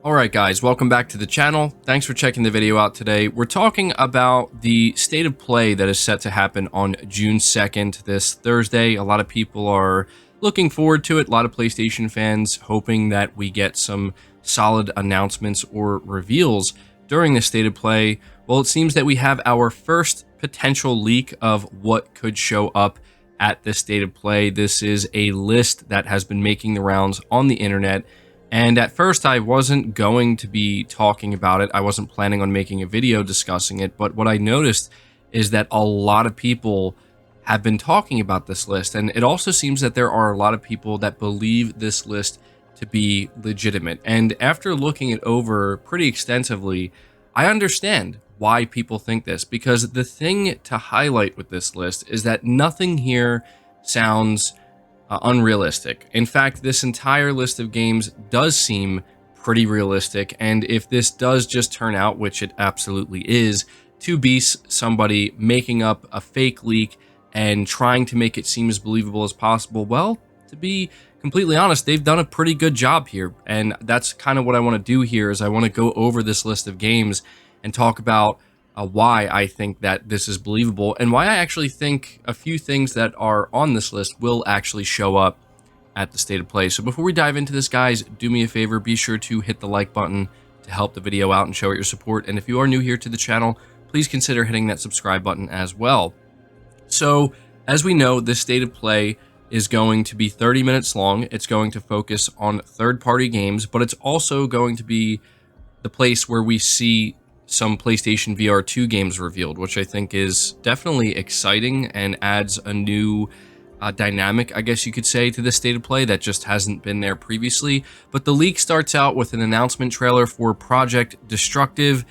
Alright guys, welcome back to the channel. Thanks for checking the video out today. We're talking about the state of play that is set to happen on June 2nd, this Thursday. A lot of people are looking forward to it. A lot of PlayStation fans hoping that we get some solid announcements or reveals during the state of play. Well, it seems that we have our first potential leak of what could show up at the state of play. This is a list that has been making the rounds on the internet. And at first, I wasn't going to be talking about it. I wasn't planning on making a video discussing it. But what I noticed is that a lot of people have been talking about this list. And it also seems that there are a lot of people that believe this list to be legitimate. And after looking it over pretty extensively, I understand why people think this. Because the thing to highlight with this list is that nothing here sounds unrealistic. In fact, this entire list of games does seem pretty realistic, and if this does just turn out, which it absolutely is, to be somebody making up a fake leak and trying to make it seem as believable as possible, well, to be completely honest, they've done a pretty good job here, and that's kind of what I want to do here. Is I want to go over this list of games and talk about why I think that this is believable, and why I actually think a few things that are on this list will actually show up at the state of play. So before we dive into this, guys, do me a favor, be sure to hit the like button to help the video out and show it your support. And if you are new here to the channel, please consider hitting that subscribe button as well. So as we know, this state of play is going to be 30 minutes long. It's going to focus on third-party games, but it's also going to be the place where we see some PlayStation VR 2 games revealed, which I think is definitely exciting and adds a new dynamic, I guess you could say, to the state of play that just hasn't been there previously. But the leak starts out with an announcement trailer for Project Destructive,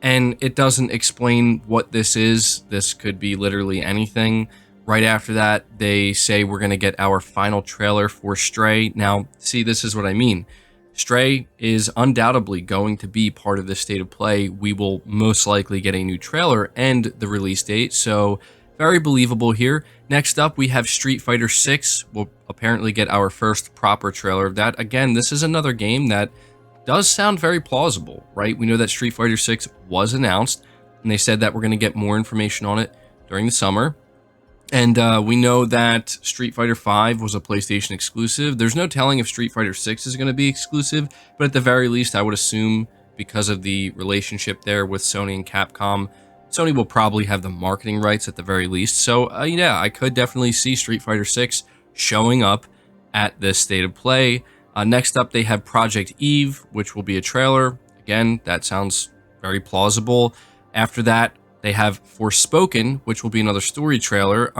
and it doesn't explain what this is. This could be literally anything. Right after that, they say we're going to get our final trailer for Stray. Now, see, this is what I mean. Stray is undoubtedly going to be part of the state of play. We will most likely get a new trailer and the release date, so very believable here. Next up, we have Street Fighter 6. We'll apparently get our first proper trailer of that. Again, this is another game that does sound very plausible, right? We know that Street Fighter 6 was announced, and they said that we're going to get more information on it during the summer. And we know that Street Fighter 5 was a PlayStation exclusive. There's no telling if Street Fighter 6 is going to be exclusive, but at the very least, I would assume because of the relationship there with Sony and Capcom, Sony will probably have the marketing rights at the very least. So, yeah, I could definitely see Street Fighter 6 showing up at this state of play. Next up, they have Project Eve, which will be a trailer. Again, that sounds very plausible. After that, they have Forspoken, which will be another story trailer.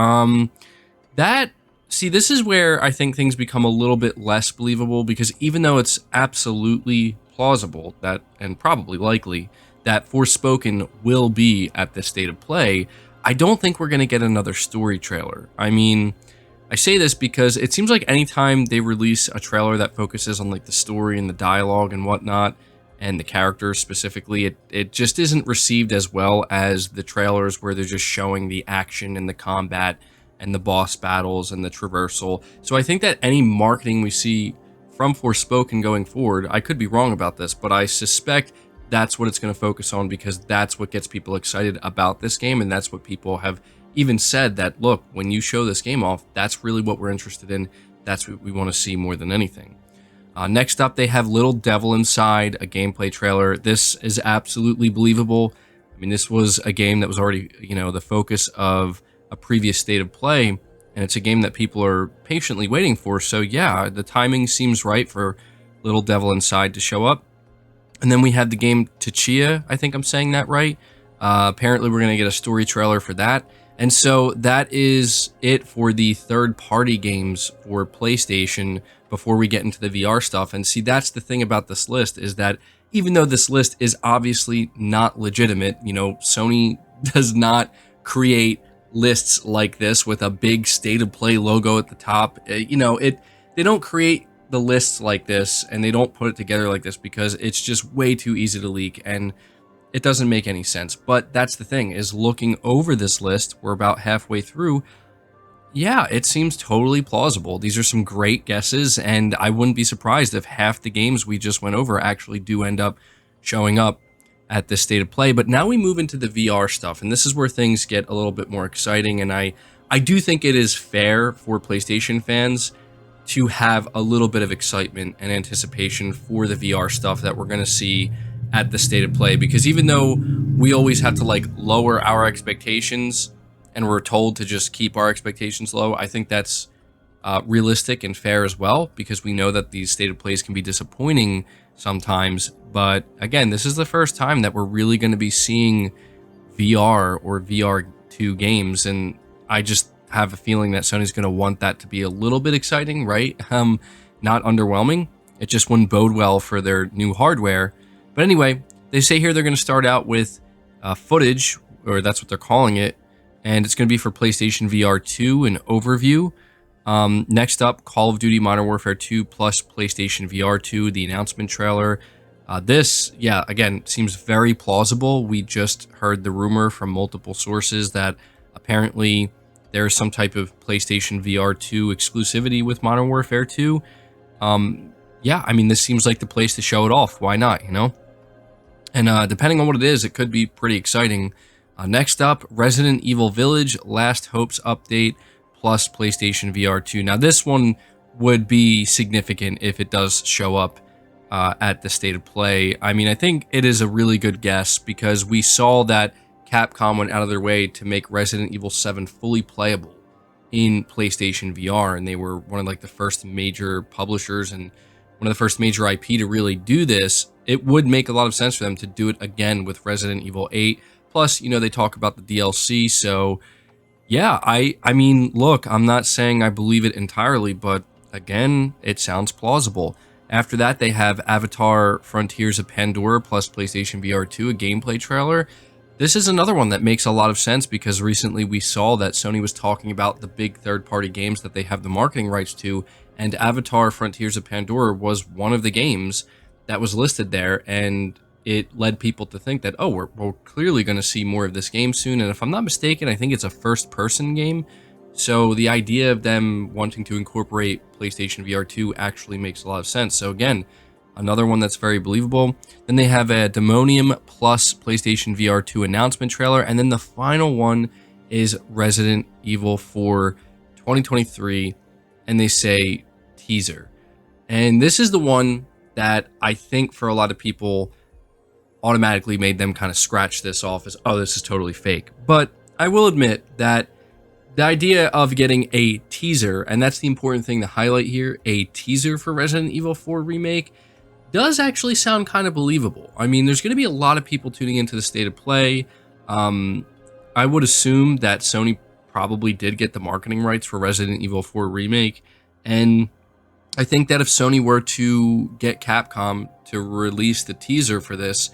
See, this is where I think things become a little bit less believable, because even though it's absolutely plausible that, and probably likely, that Forspoken will be at this state of play, I don't think we're going to get another story trailer. I mean, I say this because it seems like anytime they release a trailer that focuses on like the story and the dialogue and whatnot, and the characters specifically, it just isn't received as well as the trailers where they're just showing the action and the combat and the boss battles and the traversal. So I think that any marketing we see from Forspoken going forward, I could be wrong about this, but I suspect that's what it's going to focus on, because that's what gets people excited about this game, and that's what people have even said that, look, when you show this game off, that's really what we're interested in. That's what we want to see more than anything. Next up, they have Little Devil Inside, a gameplay trailer. This is absolutely believable. I mean, this was a game that was already, the focus of a previous state of play, and it's a game that people are patiently waiting for. So yeah, the timing seems right for Little Devil Inside to show up. And then we have the game Tchia, I think I'm saying that right. Apparently, we're going to get a story trailer for that. And so that is it for the third-party games for PlayStation before we get into the VR stuff. And see, that's the thing about this list, is that even though this list is obviously not legitimate, Sony does not create lists like this with a big state of play logo at the top. They don't create the lists like this, and they don't put it together like this because it's just way too easy to leak, and it doesn't make any sense. But that's the thing, is looking over this list, we're about halfway through, Yeah, it seems totally plausible. These are some great guesses, and I wouldn't be surprised if half the games we just went over actually do end up showing up at this state of play. But now we move into the VR stuff, and this is where things get a little bit more exciting. And I do think it is fair for PlayStation fans to have a little bit of excitement and anticipation for the VR stuff that we're going to see at the state of play, because even though we always have to like lower our expectations and we're told to just keep our expectations low, I think that's realistic and fair as well, because we know that these state of plays can be disappointing sometimes. But again, this is the first time that we're really going to be seeing VR or VR2 games, and I just have a feeling that Sony's going to want that to be a little bit exciting, right? Not underwhelming. It just wouldn't bode well for their new hardware. But anyway, they say here they're going to start out with footage, or that's what they're calling it, and it's going to be for PlayStation VR 2, an overview. Next up, Call of Duty Modern Warfare 2 plus PlayStation VR 2, the announcement trailer. This, yeah, again, seems very plausible. We just heard the rumor from multiple sources that apparently there's some type of PlayStation VR 2 exclusivity with Modern Warfare 2. Yeah, I mean, this seems like the place to show it off. Why not, you know? And depending on what it is, it could be pretty exciting. Next up, Resident Evil Village Last Hopes update plus PlayStation VR 2. Now, this one would be significant if it does show up at the state of play. I mean, I think it is a really good guess because we saw that Capcom went out of their way to make Resident Evil 7 fully playable in PlayStation VR, and they were one of like the first major publishers and one of the first major IP to really do this. It would make a lot of sense for them to do it again with Resident Evil 8. Plus, you know, they talk about the DLC, so yeah, I mean, look, I'm not saying I believe it entirely, but again, it sounds plausible. After that, they have Avatar Frontiers of Pandora plus PlayStation VR 2, a gameplay trailer. This is another one that makes a lot of sense because recently we saw that Sony was talking about the big third-party games that they have the marketing rights to, and Avatar Frontiers of Pandora was one of the games that was listed there, and it led people to think that, oh, we're clearly going to see more of this game soon. And if I'm not mistaken, I think it's a first-person game. So the idea of them wanting to incorporate PlayStation VR 2 actually makes a lot of sense. So again, another one that's very believable. Then they have a Demonium plus PlayStation VR 2 announcement trailer. And then the final one is Resident Evil 4 2023. And they say teaser. And this is the one that I think for a lot of people automatically made them kind of scratch this off as, oh, this is totally fake. But I will admit that the idea of getting a teaser, and that's the important thing to highlight here, a teaser for Resident Evil 4 Remake, does actually sound kind of believable. I mean, there's going to be a lot of people tuning into the state of play. I would assume that Sony probably did get the marketing rights for Resident Evil 4 Remake, and I think that if Sony were to get Capcom to release the teaser for this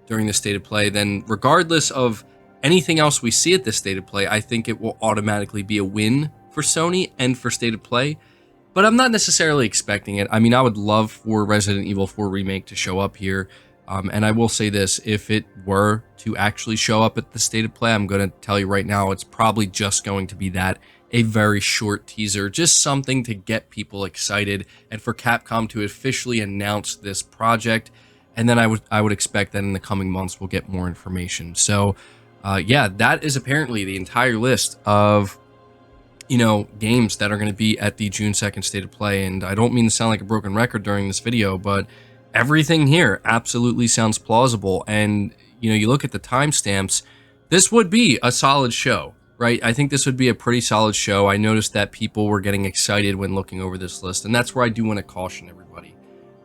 during the state of play, then regardless of anything else we see at this state of play, I think it will automatically be a win for Sony and for state of play. But I'm not necessarily expecting it. I mean, I would love for Resident Evil 4 Remake to show up here. And I will say this, if it were to actually show up at the state of play, I'm going to tell you right now, it's probably just going to be that, a very short teaser, just something to get people excited and for Capcom to officially announce this project. And then I would expect that in the coming months we'll get more information. So yeah, that is apparently the entire list of, you know, games that are going to be at the June 2nd state of play. And I don't mean to sound like a broken record during this video, but everything here absolutely sounds plausible. And, you know, you look at the timestamps, this would be a solid show, right? I think this would be a pretty solid show. I noticed that people were getting excited when looking over this list. And that's where I do want to caution everybody,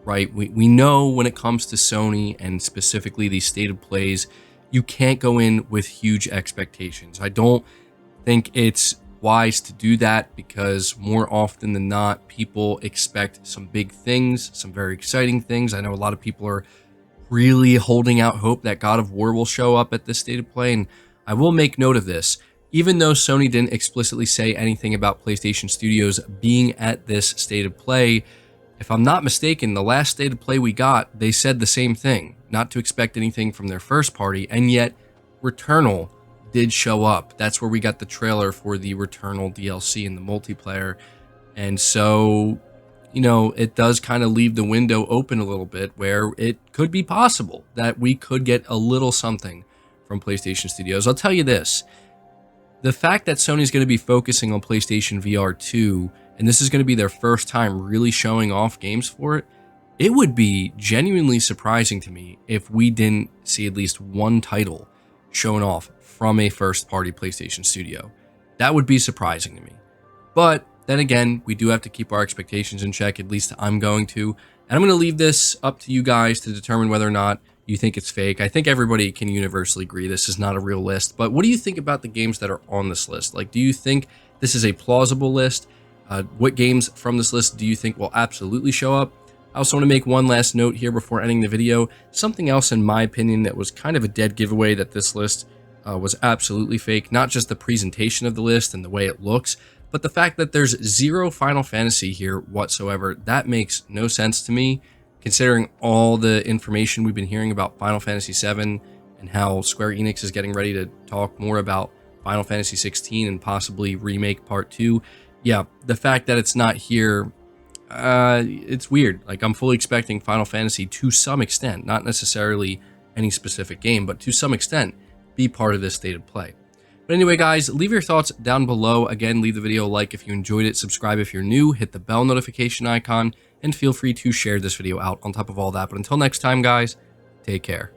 right? We know when it comes to Sony and specifically these state of plays, you can't go in with huge expectations. I don't think it's wise to do that because more often than not, people expect some big things, some very exciting things. I know a lot of people are really holding out hope that God of War will show up at this state of play, and I will make note of this. Even though Sony didn't explicitly say anything about PlayStation Studios being at this state of play, if I'm not mistaken, the last state of play we got, they said the same thing, not to expect anything from their first party, and yet Returnal did show up. That's where we got the trailer for the Returnal DLC and the multiplayer. And so, you know, it does kind of leave the window open a little bit where it could be possible that we could get a little something from PlayStation Studios. I'll tell you this. The fact that Sony's going to be focusing on PlayStation VR 2, and this is going to be their first time really showing off games for it, it would be genuinely surprising to me if we didn't see at least one title shown off from a first-party PlayStation studio. That would be surprising to me. But then again, we do have to keep our expectations in check, at least I'm going to. And I'm going to leave this up to you guys to determine whether or not you think it's fake. I think everybody can universally agree this is not a real list. But what do you think about the games that are on this list? Like, do you think this is a plausible list? What games from this list do you think will absolutely show up? I also want to make one last note here before ending the video. Something else, in my opinion, that was kind of a dead giveaway that this list was absolutely fake. Not just the presentation of the list and the way it looks, but the fact that there's 0 Final Fantasy here whatsoever. That makes no sense to me, considering all the information we've been hearing about Final Fantasy VII and how Square Enix is getting ready to talk more about Final Fantasy 16 and possibly remake Part 2. Yeah, the fact that it's not here, it's weird. Like, I'm fully expecting Final Fantasy to some extent, not necessarily any specific game, but to some extent, be part of this state of play. But anyway, guys, leave your thoughts down below. Again, leave the video a like if you enjoyed it, subscribe if you're new, hit the bell notification icon, and feel free to share this video out on top of all that. But until next time, guys, take care.